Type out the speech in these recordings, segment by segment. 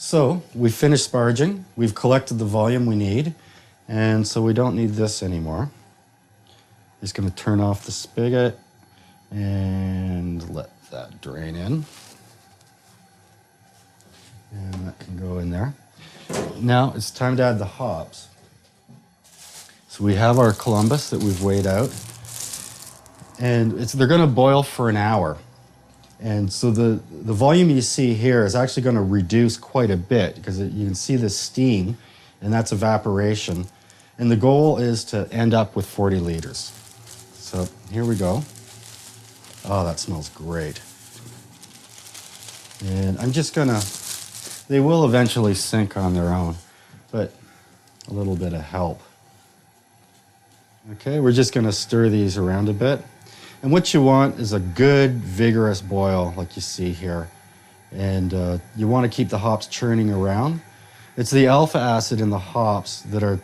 So we finished sparging. We've collected the volume we need, and so we don't need this anymore. Just going to turn off the spigot and let that drain in. And that can go in there. Now it's time to add the hops. So we have our Columbus that we've weighed out, and they're going to boil for an hour. And so the volume you see here is actually going to reduce quite a bit because you can see the steam, and that's evaporation. And the goal is to end up with 40 liters. So here we go. Oh, that smells great. And I'm just gonna, they will eventually sink on their own, but a little bit of help. Okay, we're just gonna stir these around a bit. And what you want is a good, vigorous boil like you see here. And you want to keep the hops churning around. It's the alpha acid in the hops that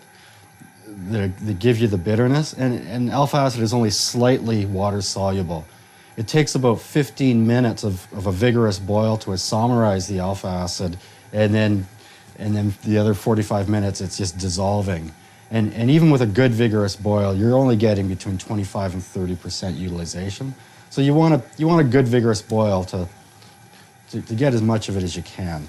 give you the bitterness. And alpha acid is only slightly water soluble. It takes about 15 minutes of a vigorous boil to isomerize the alpha acid. And then the other 45 minutes, it's just dissolving. And even with a good vigorous boil, you're only getting between 25 and 30% utilization. So you want a good vigorous boil to get as much of it as you can.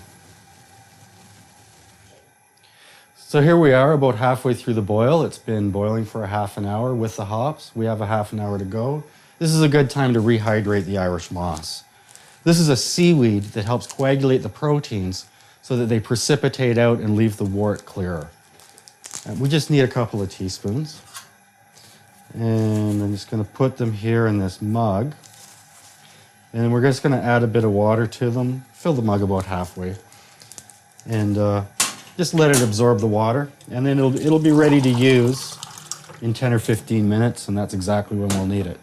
So here we are about halfway through the boil. It's been boiling for a half an hour with the hops. We have a half an hour to go. This is a good time to rehydrate the Irish moss. This is a seaweed that helps coagulate the proteins so that they precipitate out and leave the wort clearer. We just need a couple of teaspoons. And I'm just going to put them here in this mug. And we're just going to add a bit of water to them. Fill the mug about halfway. And just let it absorb the water. And then it'll be ready to use in 10 or 15 minutes, and that's exactly when we'll need it.